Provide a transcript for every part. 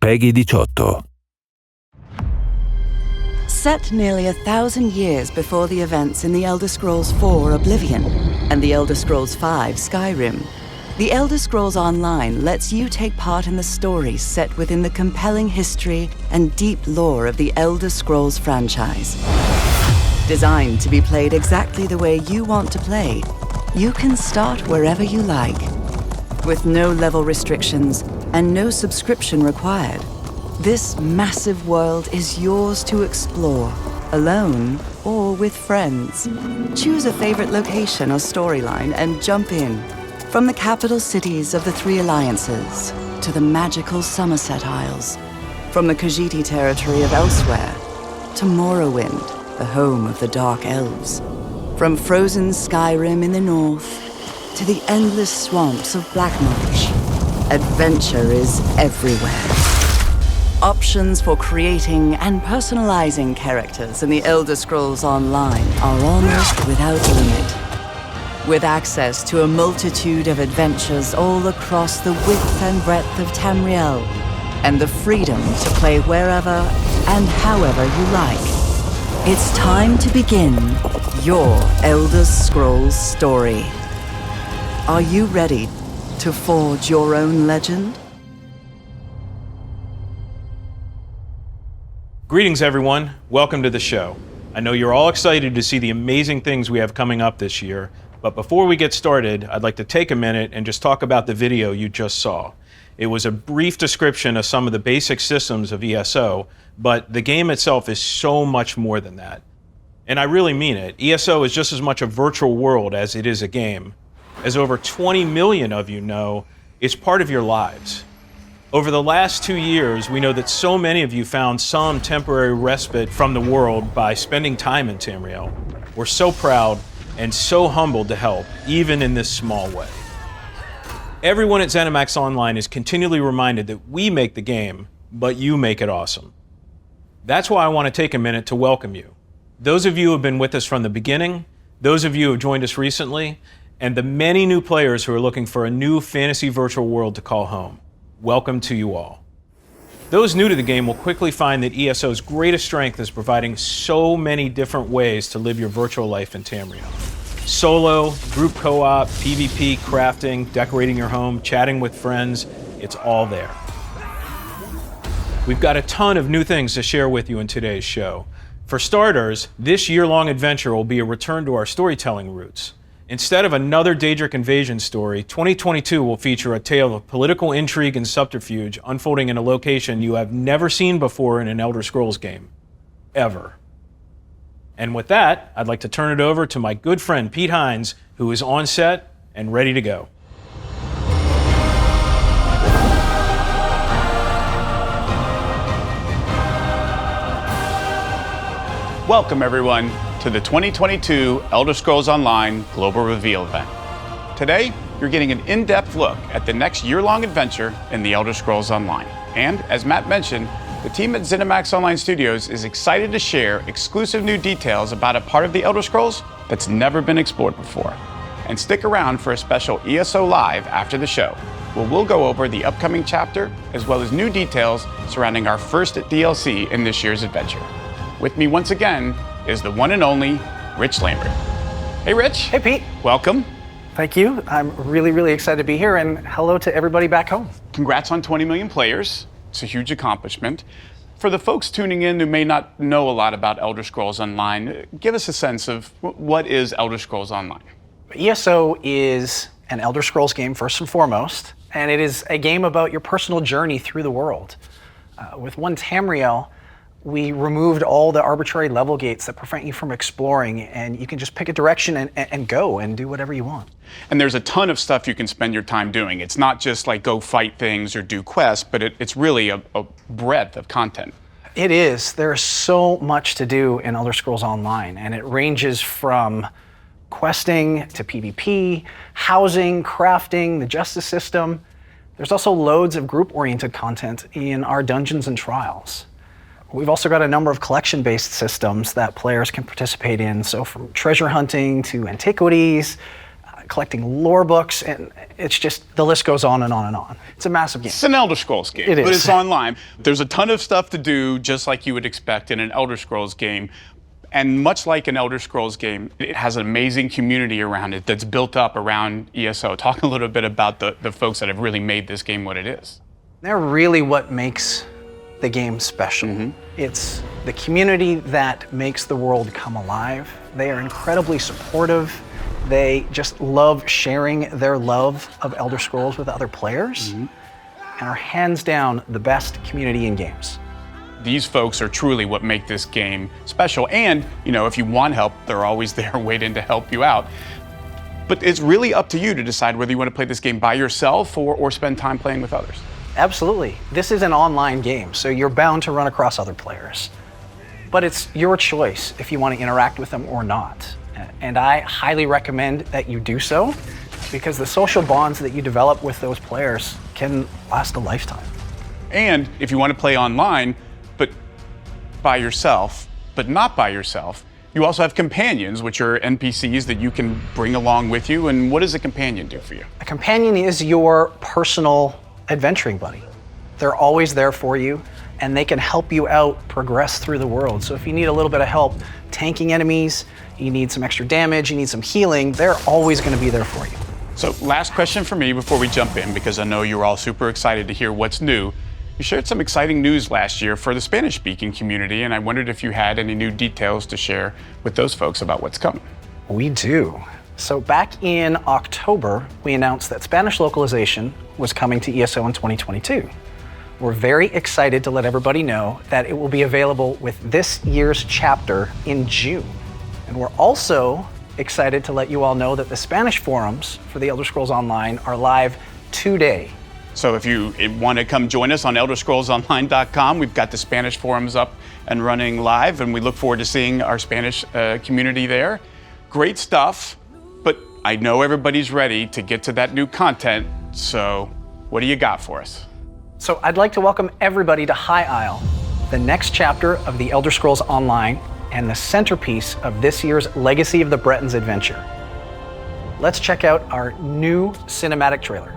Peggy 18. Set nearly 1,000 years before the events in the Elder Scrolls IV Oblivion and the Elder Scrolls V Skyrim, the Elder Scrolls Online lets you take part in the stories set within the compelling history and deep lore of the Elder Scrolls franchise. Designed to be played exactly the way you want to play, you can start wherever you like. With no level restrictions and no subscription required, this massive world is yours to explore, alone or with friends. Choose a favorite location or storyline and jump in. From the capital cities of the Three Alliances to the magical Somerset Isles, from the Khajiit territory of Elsewhere to Morrowind, the home of the Dark Elves, from frozen Skyrim in the north to the endless swamps of Blackmarsh, adventure is everywhere. Options for creating and personalizing characters in the Elder Scrolls Online are almost without limit. With access to a multitude of adventures all across the width and breadth of Tamriel, and the freedom to play wherever and however you like, it's time to begin your Elder Scrolls story. Are you ready to forge your own legend? Greetings, everyone. Welcome to the show. I know you're all excited to see the amazing things we have coming up this year, but before we get started, I'd like to take a minute and just talk about the video you just saw. It was a brief description of some of the basic systems of ESO, but the game itself is so much more than that. And I really mean it. ESO is just as much a virtual world as it is a game. As over 20 million of you know, it's part of your lives. Over the last 2 years, we know that so many of you found some temporary respite from the world by spending time in Tamriel. We're so proud and so humbled to help, even in this small way. Everyone at ZeniMax Online is continually reminded that we make the game, but you make it awesome. That's why I want to take a minute to welcome you. Those of you who have been with us from the beginning, those of you who have joined us recently, and the many new players who are looking for a new fantasy virtual world to call home. Welcome to you all. Those new to the game will quickly find that ESO's greatest strength is providing so many different ways to live your virtual life in Tamriel. Solo, group co-op, PvP, crafting, decorating your home, chatting with friends, it's all there. We've got a ton of new things to share with you in today's show. For starters, this year-long adventure will be a return to our storytelling roots. Instead of another Daedric invasion story, 2022 will feature a tale of political intrigue and subterfuge unfolding in a location you have never seen before in an Elder Scrolls game. Ever. And with that, I'd like to turn it over to my good friend Pete Hines, who is on set and ready to go. Welcome, everyone, to the 2022 Elder Scrolls Online Global Reveal event. Today, you're getting an in-depth look at the next year-long adventure in the Elder Scrolls Online. And as Matt mentioned, the team at ZeniMax Online Studios is excited to share exclusive new details about a part of the Elder Scrolls that's never been explored before. And stick around for a special ESO Live after the show, where we'll go over the upcoming chapter as well as new details surrounding our first DLC in this year's adventure. With me once again is the one and only Rich Lambert. Hey, Rich. Hey, Pete. Welcome. Thank you. I'm really excited to be here, and hello to everybody back home. Congrats on 20 million players. It's a huge accomplishment. For the folks tuning in who may not know a lot about Elder Scrolls Online, give us a sense of what is Elder Scrolls Online? ESO is an Elder Scrolls game first and foremost, and it is a game about your personal journey through the world. With one Tamriel, we removed all the arbitrary level gates that prevent you from exploring, and you can just pick a direction and go and do whatever you want. And there's a ton of stuff you can spend your time doing. It's not just like go fight things or do quests, but it's really a breadth of content. It is. There's so much to do in Elder Scrolls Online, and it ranges from questing to PvP, housing, crafting, the justice system. There's also loads of group-oriented content in our dungeons and trials. We've also got a number of collection-based systems that players can participate in, so from treasure hunting to antiquities, collecting lore books, and it's just, the list goes on and on and on. It's a massive game. It's an Elder Scrolls game, It is. but it's online. There's a ton of stuff to do, just like you would expect in an Elder Scrolls game. And much like an Elder Scrolls game, it has an amazing community around it that's built up around ESO. Talk a little bit about the folks that have really made this game what it is. They're really what makes the game special. It's the community that makes the world come alive. They are incredibly supportive. They just love sharing their love of Elder Scrolls with other players, and are hands down the best community in games. These folks are truly what make this game special. And, you know, if you want help, they're always there waiting to help you out. But it's really up to you to decide whether you want to play this game by yourself or spend time playing with others. Absolutely. This is an online game, so you're bound to run across other players. But it's your choice if you want to interact with them or not. And I highly recommend that you do so, because the social bonds that you develop with those players can last a lifetime. And if you want to play online, but by yourself, but not by yourself, you also have companions, which are NPCs that you can bring along with you. And what does a companion do for you? A companion is your personal adventuring buddy. They're always there for you, and they can help you out progress through the world. So if you need a little bit of help tanking enemies, you need some extra damage, you need some healing, they're always going to be there for you. So last question for me before we jump in, because I know you're all super excited to hear what's new. You shared some exciting news last year for the Spanish-speaking community, and I wondered if you had any new details to share with those folks about what's coming. We do. So back in October, we announced that Spanish localization was coming to ESO in 2022. We're very excited to let everybody know that it will be available with this year's chapter in June. And we're also excited to let you all know that the Spanish forums for the Elder Scrolls Online are live today. So if you want to come join us on elderscrollsonline.com, we've got the Spanish forums up and running live, and we look forward to seeing our Spanish community there. Great stuff, but I know everybody's ready to get to that new content, so what do you got for us? So I'd like to welcome everybody to High Isle, the next chapter of the Elder Scrolls Online and the centerpiece of this year's Legacy of the Bretons adventure. Let's check out our new cinematic trailer.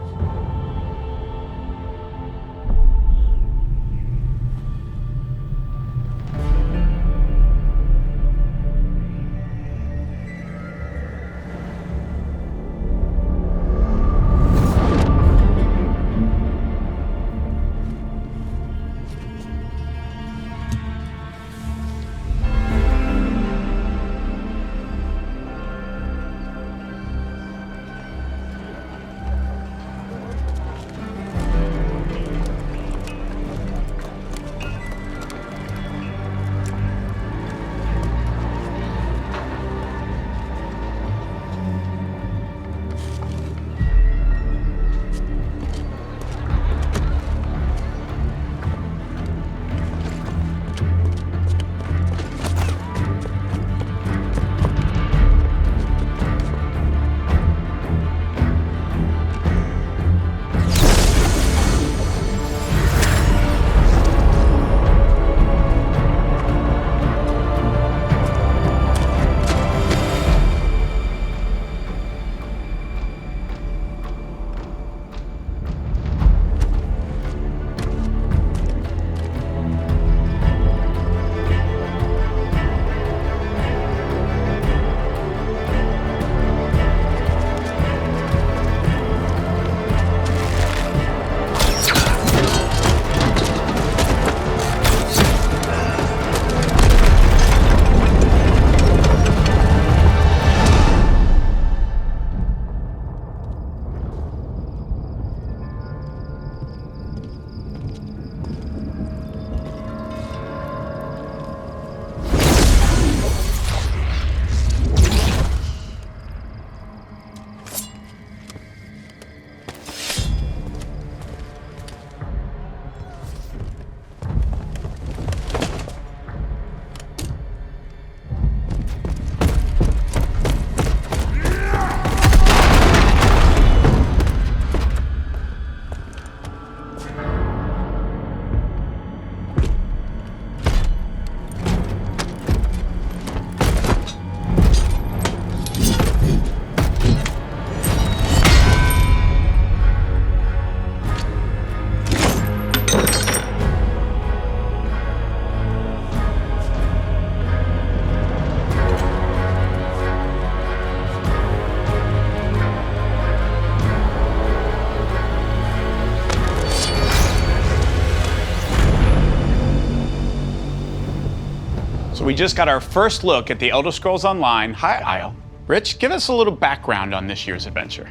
we just got our first look at the Elder Scrolls Online High Isle. Rich, give us a little background on this year's adventure.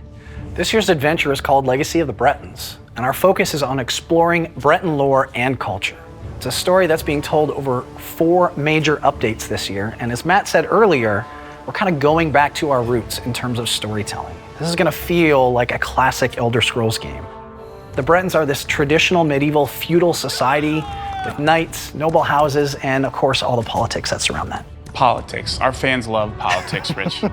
This year's adventure is called Legacy of the Bretons, and our focus is on exploring Breton lore and culture. It's a story that's being told over 4 major updates this year, and as Matt said earlier, we're kind of going back to our roots in terms of storytelling. This is going to feel like a classic Elder Scrolls game. The Bretons are this traditional medieval feudal society with knights, noble houses, and of course all the politics that surround that. Politics. Our fans love politics, Rich.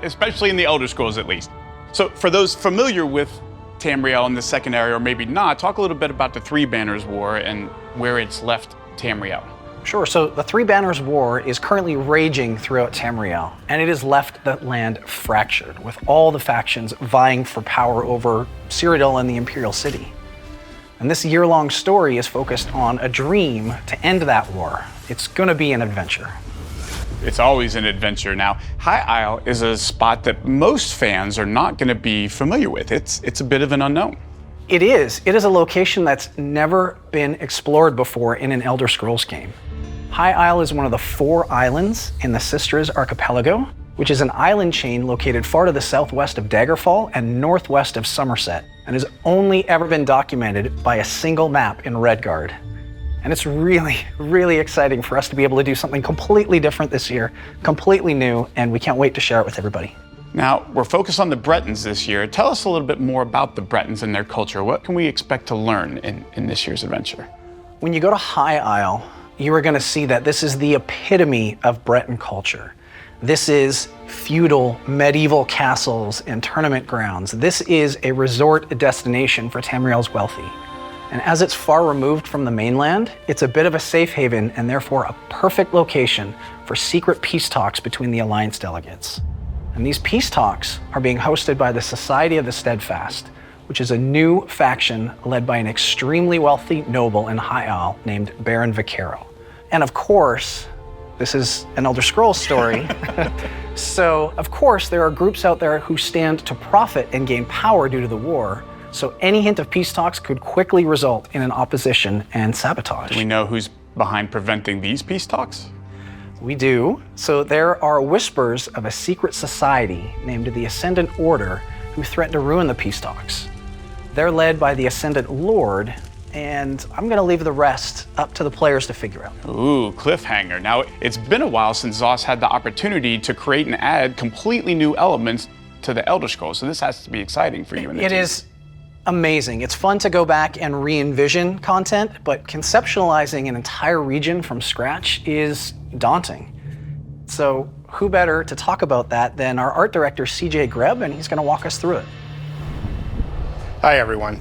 Especially in the Elder Scrolls, at least. So for those familiar with Tamriel in the second area, or maybe not, talk a little bit about the Three Banners War and where it's left Tamriel. Sure, so the Three Banners War is currently raging throughout Tamriel, and it has left the land fractured, with all the factions vying for power over Cyrodiil and the Imperial City. And this year-long story is focused on a dream to end that war. It's gonna be an adventure. It's always an adventure. Now, High Isle is a spot that most fans are not gonna be familiar with. It's a bit of an unknown. It is a location that's never been explored before in an Elder Scrolls game. High Isle is one of the 4 islands in the Sisters Archipelago, which is an island chain located far to the southwest of Daggerfall and northwest of Somerset, and has only ever been documented by a single map in Redguard. And it's really, really exciting for us to be able to do something completely different this year, completely new, and we can't wait to share it with everybody. Now, we're focused on the Bretons this year. Tell us a little bit more about the Bretons and their culture. What can we expect to learn in this year's adventure? When you go to High Isle, you are going to see that this is the epitome of Breton culture. This is feudal, medieval castles and tournament grounds. This is a resort destination for Tamriel's wealthy. And as it's far removed from the mainland, it's a bit of a safe haven and therefore a perfect location for secret peace talks between the Alliance delegates. And these peace talks are being hosted by the Society of the Steadfast, which is a new faction led by an extremely wealthy noble in High Isle named Baron Vaquero. And of course, this is an Elder Scrolls story. So of course, there are groups out there who stand to profit and gain power due to the war. So any hint of peace talks could quickly result in an opposition and sabotage. Do we know who's behind preventing these peace talks? We do. So there are whispers of a secret society named the Ascendant Order who threaten to ruin the peace talks. They're led by the Ascendant Lord, and I'm gonna leave the rest up to the players to figure out. Ooh, cliffhanger. Now, it's been a while since ZOS had the opportunity to create and add completely new elements to the Elder Scrolls, so this has to be exciting for you and the team. It is amazing. It's fun to go back and re-envision content, but conceptualizing an entire region from scratch is daunting. So who better to talk about that than our art director, CJ Greb, and he's gonna walk us through it. Hi everyone.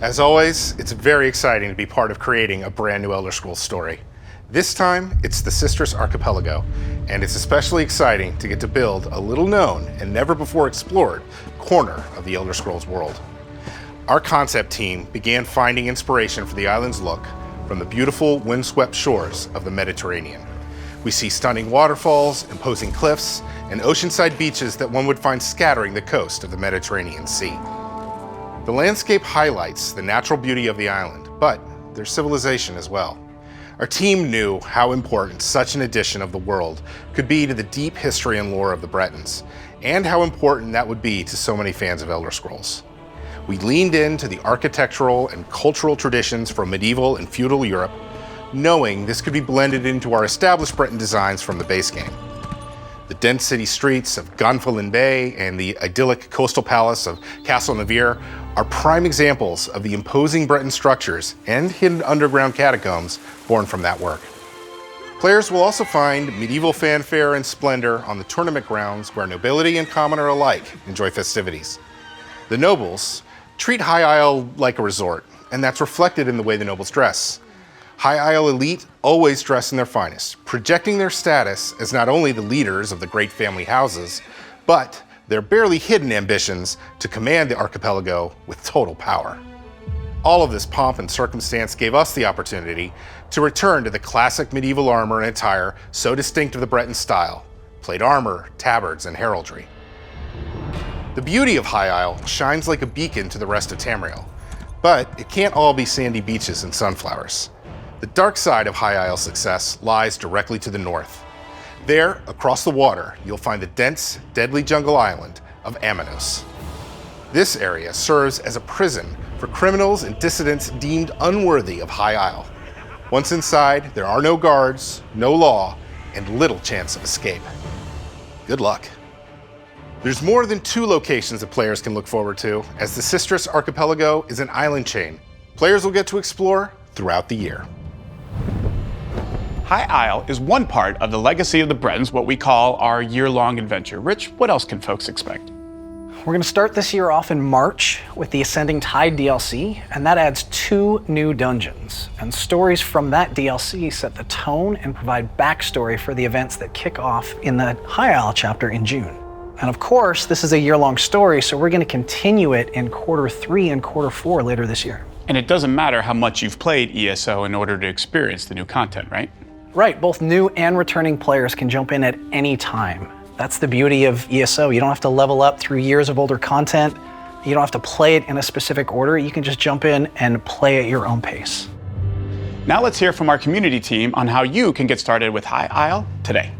As always, it's very exciting to be part of creating a brand new Elder Scrolls story. This time, it's the Sisters Archipelago, and it's especially exciting to get to build a little known and never before explored corner of the Elder Scrolls world. Our concept team began finding inspiration for the island's look from the beautiful windswept shores of the Mediterranean. We see stunning waterfalls, imposing cliffs, and oceanside beaches that one would find scattering the coast of the Mediterranean Sea. The landscape highlights the natural beauty of the island, but their civilization as well. Our team knew how important such an edition of the world could be to the deep history and lore of the Bretons, and how important that would be to so many fans of Elder Scrolls. We leaned into the architectural and cultural traditions from medieval and feudal Europe, knowing this could be blended into our established Breton designs from the base game. The dense city streets of Gonfalon Bay and the idyllic coastal palace of Castle Navir are prime examples of the imposing Breton structures and hidden underground catacombs born from that work. Players will also find medieval fanfare and splendor on the tournament grounds where nobility and commoner alike enjoy festivities. The nobles treat High Isle like a resort, and that's reflected in the way the nobles dress. High Isle elite always dress in their finest, projecting their status as not only the leaders of the great family houses, but their barely hidden ambitions to command the archipelago with total power. All of this pomp and circumstance gave us the opportunity to return to the classic medieval armor and attire so distinct of the Breton style: plate armor, tabards, and heraldry. The beauty of High Isle shines like a beacon to the rest of Tamriel, but it can't all be sandy beaches and sunflowers. The dark side of High Isle's success lies directly to the north. There, across the water, you'll find the dense, deadly jungle island of Ammonos. This area serves as a prison for criminals and dissidents deemed unworthy of High Isle. Once inside, there are no guards, no law, and little chance of escape. Good luck. There's more than 2 locations that players can look forward to, as the Sisters Archipelago is an island chain players will get to explore throughout the year. High Isle is one part of the legacy of the Bretons, what we call our year-long adventure. Rich, what else can folks expect? We're going to start this year off in March with the Ascending Tide DLC, and that adds 2 new dungeons. And stories from that DLC set the tone and provide backstory for the events that kick off in the High Isle chapter in June. And of course, this is a year-long story, so we're going to continue it in Q3 and Q4 later this year. And it doesn't matter how much you've played ESO in order to experience the new content, right? Right, both new and returning players can jump in at any time. That's the beauty of ESO. You don't have to level up through years of older content. You don't have to play it in a specific order. You can just jump in and play at your own pace. Now let's hear from our community team on how you can get started with High Isle today.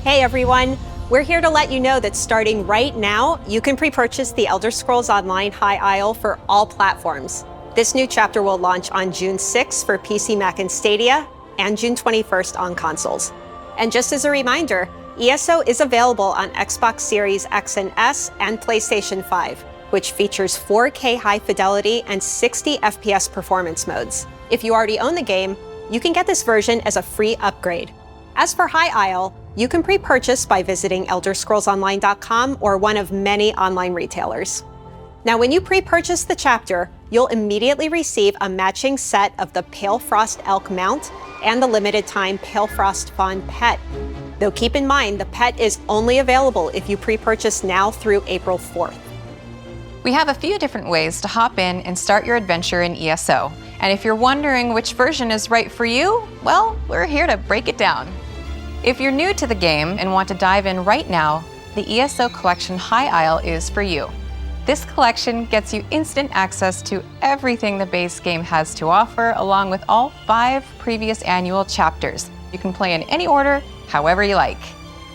Hey everyone, we're here to let you know that starting right now, you can pre-purchase the Elder Scrolls Online High Isle for all platforms. This new chapter will launch on June 6th for PC, Mac, and Stadia, and June 21st on consoles. And just as a reminder, ESO is available on Xbox Series X and S and PlayStation 5, which features 4K high fidelity and 60 FPS performance modes. If you already own the game, you can get this version as a free upgrade. As for High Isle, you can pre-purchase by visiting elderscrollsonline.com or one of many online retailers. Now, when you pre-purchase the chapter, you'll immediately receive a matching set of the Palefrost Elk mount and the limited-time Palefrost Fawn pet. Though keep in mind, the pet is only available if you pre-purchase now through April 4th. We have a few different ways to hop in and start your adventure in ESO. And if you're wondering which version is right for you, well, we're here to break it down. If you're new to the game and want to dive in right now, the ESO Collection High Isle is for you. This collection gets you instant access to everything the base game has to offer, along with all 5 previous annual chapters. You can play in any order, however you like.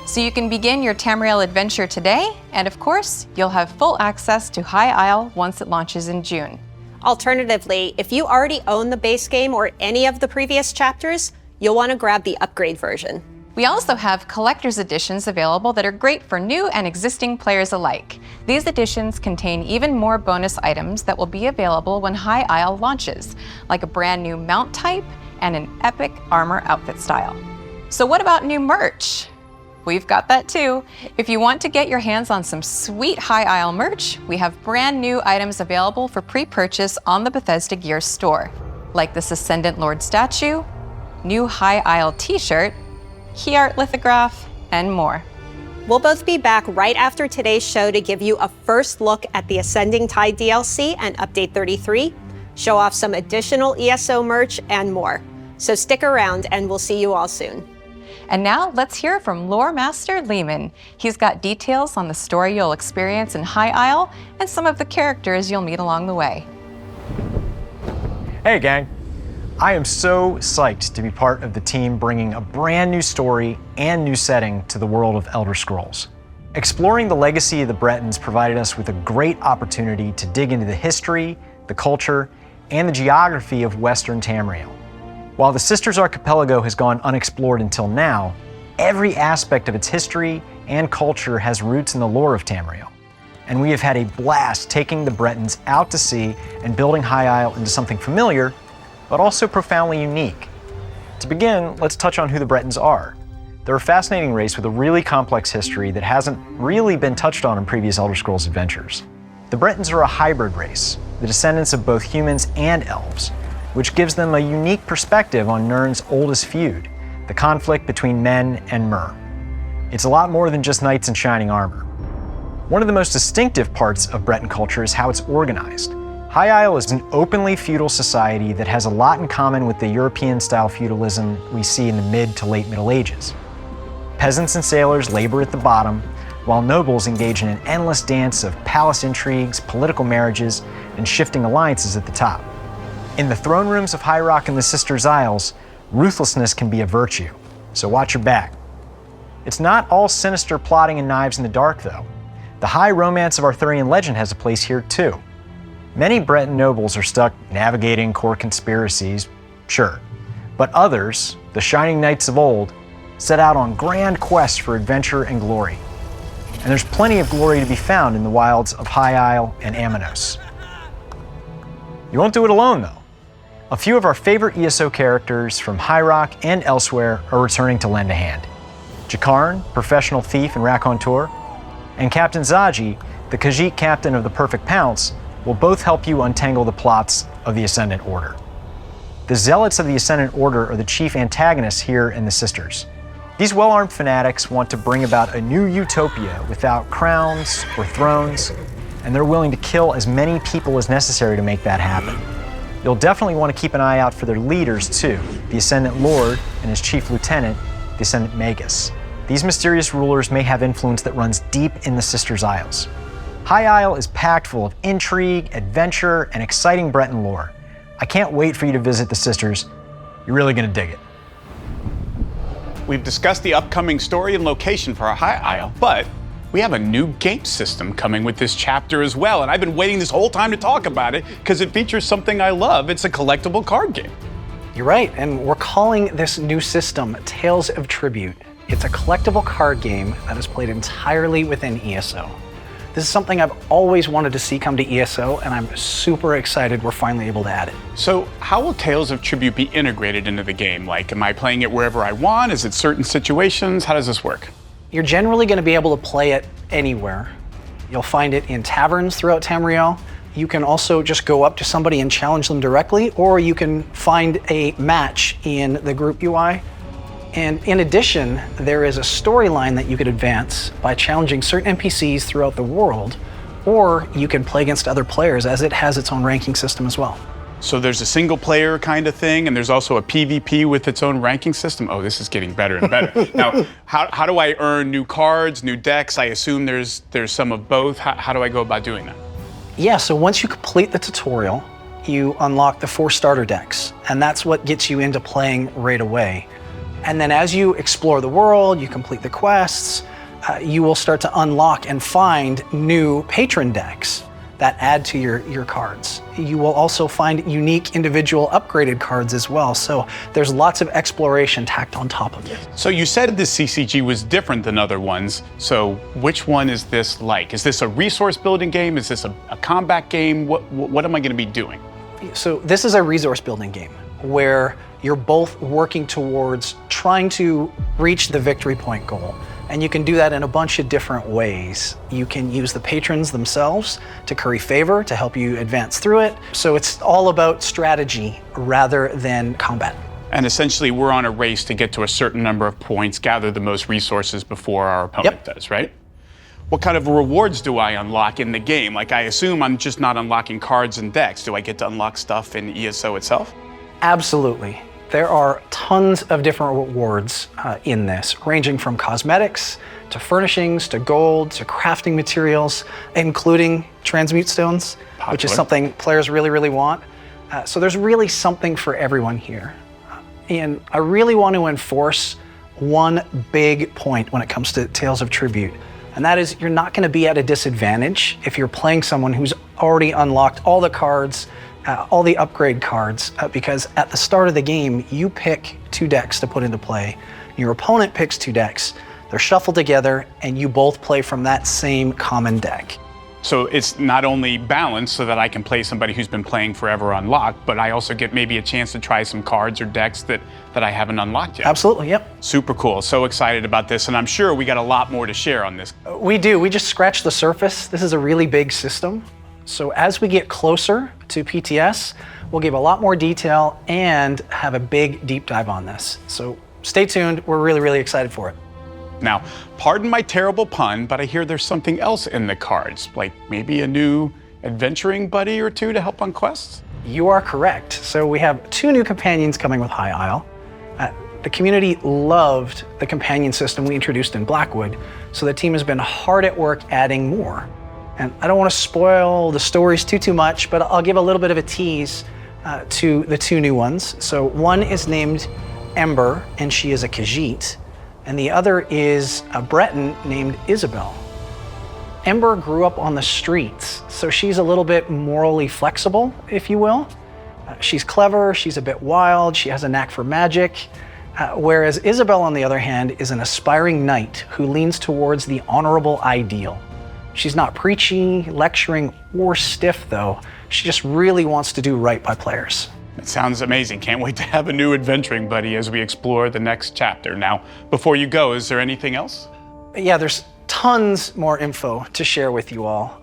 So you can begin your Tamriel adventure today, and of course, you'll have full access to High Isle once it launches in June. Alternatively, if you already own the base game or any of the previous chapters, you'll want to grab the upgrade version. We also have collector's editions available that are great for new and existing players alike. These editions contain even more bonus items that will be available when High Isle launches, like a brand new mount type and an epic armor outfit style. So what about new merch? We've got that too. If you want to get your hands on some sweet High Isle merch, we have brand new items available for pre-purchase on the Bethesda Gear store, like this Ascendant Lord statue, new High Isle t-shirt, key art lithograph, and more. We'll both be back right after today's show to give you a first look at the Ascending Tide DLC and Update 33, show off some additional ESO merch, and more. So stick around and we'll see you all soon. And now let's hear from Lore Master Lehman. He's got details on the story you'll experience in High Isle and some of the characters you'll meet along the way. Hey gang, I am so psyched to be part of the team bringing a brand new story and new setting to the world of Elder Scrolls. Exploring the legacy of the Bretons provided us with a great opportunity to dig into the history, the culture, and the geography of Western Tamriel. While the Sisters Archipelago has gone unexplored until now, every aspect of its history and culture has roots in the lore of Tamriel. And we have had a blast taking the Bretons out to sea and building High Isle into something familiar, but also profoundly unique. To begin, let's touch on who the Bretons are. They're a fascinating race with a really complex history that hasn't really been touched on in previous Elder Scrolls adventures. The Bretons are a hybrid race, the descendants of both humans and elves, which gives them a unique perspective on Nirn's oldest feud, the conflict between men and Mer. It's a lot more than just knights in shining armor. One of the most distinctive parts of Breton culture is how it's organized. High Isle is an openly feudal society that has a lot in common with the European-style feudalism we see in the mid to late Middle Ages. Peasants and sailors labor at the bottom, while nobles engage in an endless dance of palace intrigues, political marriages, and shifting alliances at the top. In the throne rooms of High Rock and the Sisters' Isles, ruthlessness can be a virtue, so watch your back. It's not all sinister plotting and knives in the dark, though. The high romance of Arthurian legend has a place here, too. Many Breton nobles are stuck navigating court conspiracies, sure, but others, the shining knights of old, set out on grand quests for adventure and glory. And there's plenty of glory to be found in the wilds of High Isle and Ammonos. You won't do it alone, though. A few of our favorite ESO characters from High Rock and elsewhere are returning to lend a hand. Jakarn, professional thief and raconteur, and Captain Zaji, the Khajiit captain of the Perfect Pounce, will both help you untangle the plots of the Ascendant Order. The Zealots of the Ascendant Order are the chief antagonists here in the Sisters. These well-armed fanatics want to bring about a new utopia without crowns or thrones, and they're willing to kill as many people as necessary to make that happen. You'll definitely want to keep an eye out for their leaders too, the Ascendant Lord and his chief lieutenant, the Ascendant Magus. These mysterious rulers may have influence that runs deep in the Sisters' Isles. High Isle is packed full of intrigue, adventure, and exciting Breton lore. I can't wait for you to visit the Sisters. You're really gonna dig it. We've discussed the upcoming story and location for our High Isle, but we have a new game system coming with this chapter as well, and I've been waiting this whole time to talk about it because it features something I love. It's a collectible card game. You're right, and we're calling this new system Tales of Tribute. It's a collectible card game that is played entirely within ESO. This is something I've always wanted to see come to ESO, and I'm super excited we're finally able to add it. So how will Tales of Tribute be integrated into the game? Like, am I playing it wherever I want? Is it certain situations? How does this work? You're generally going to be able to play it anywhere. You'll find it in taverns throughout Tamriel. You can also just go up to somebody and challenge them directly, or you can find a match in the group UI. And in addition, there is a storyline that you could advance by challenging certain NPCs throughout the world, or you can play against other players as it has its own ranking system as well. So there's a single player kind of thing, and there's also a PvP with its own ranking system. Oh, this is getting better and better. Now, how do I earn new cards, new decks? I assume there's some of both. How do I go about doing that? Yeah, so once you complete the tutorial, you unlock the 4 starter decks, and that's what gets you into playing right away. And then as you explore the world, you complete the quests, you will start to unlock and find new patron decks that add to your cards. You will also find unique individual upgraded cards as well. So there's lots of exploration tacked on top of it. So you said this CCG was different than other ones. So which one is this like? Is this a resource building game? Is this a combat game? What am I gonna be doing? So this is a resource building game where you're both working towards trying to reach the victory point goal. And you can do that in a bunch of different ways. You can use the patrons themselves to curry favor, to help you advance through it. So it's all about strategy rather than combat. And essentially, we're on a race to get to a certain number of points, gather the most resources before our opponent does, right? What kind of rewards do I unlock in the game? Like, I assume I'm just not unlocking cards and decks. Do I get to unlock stuff in ESO itself? Absolutely. There are tons of different rewards in this, ranging from cosmetics, to furnishings, to gold, to crafting materials, including transmute stones, which is something players really, really want. So there's really something for everyone here. And I really want to enforce one big point when it comes to Tales of Tribute, and that is you're not going to be at a disadvantage if you're playing someone who's already unlocked all the cards, all the upgrade cards, because at the start of the game, you pick 2 decks to put into play. Your opponent picks 2 decks, they're shuffled together, and you both play from that same common deck. So it's not only balanced so that I can play somebody who's been playing forever unlocked, but I also get maybe a chance to try some cards or decks that I haven't unlocked yet. Absolutely, yep. Super cool, so excited about this, and I'm sure we got a lot more to share on this. We do, we just scratched the surface. This is a really big system. So as we get closer to PTS, we'll give a lot more detail and have a big deep dive on this. So stay tuned, we're really, really excited for it. Now, pardon my terrible pun, but I hear there's something else in the cards, like maybe a new adventuring buddy or 2 to help on quests? You are correct. So we have 2 new companions coming with High Isle. The community loved the companion system we introduced in Blackwood, so the team has been hard at work adding more. And I don't want to spoil the stories too much, but I'll give a little bit of a tease. to the two new ones. So one is named Ember, and she is a Khajiit, and the other is a Breton named Isabel. Ember grew up on the streets, so she's a little bit morally flexible, if you will. She's clever, she's a bit wild, she has a knack for magic, whereas Isabel, on the other hand, is an aspiring knight who leans towards the honorable ideal. She's not preachy, lecturing, or stiff, though. She just really wants to do right by players. It sounds amazing. Can't wait to have a new adventuring buddy as we explore the next chapter. Now, before you go, is there anything else? Yeah, there's tons more info to share with you all.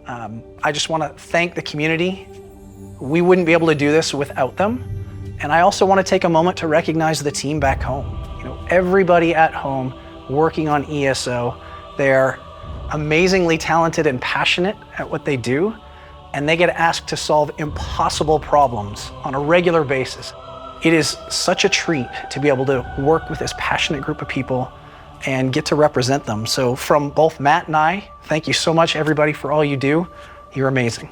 I just want to thank the community. We wouldn't be able to do this without them. And I also want to take a moment to recognize the team back home. You know, everybody at home working on ESO. They're amazingly talented and passionate at what they do, and they get asked to solve impossible problems on a regular basis. It is such a treat to be able to work with this passionate group of people and get to represent them. So from both Matt and I, thank you so much, everybody, for all you do. You're amazing.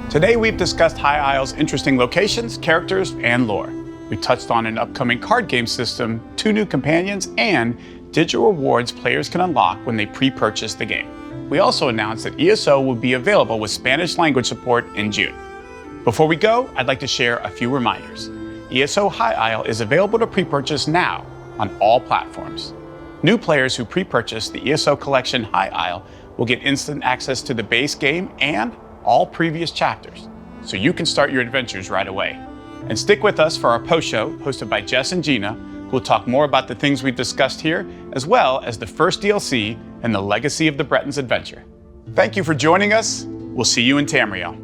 Today we've discussed High Isle's interesting locations, characters, and lore. We touched on an upcoming card game system, 2 new companions, and digital rewards players can unlock when they pre-purchase the game. We also announced that ESO will be available with Spanish language support in June. Before we go, I'd like to share a few reminders. ESO High Isle is available to pre-purchase now on all platforms. New players who pre-purchase the ESO Collection High Isle will get instant access to the base game and all previous chapters, so you can start your adventures right away. And stick with us for our post-show hosted by Jess and Gina, who will talk more about the things we've discussed here, as well as the first DLC and the legacy of the Bretons adventure. Thank you for joining us. We'll see you in Tamriel.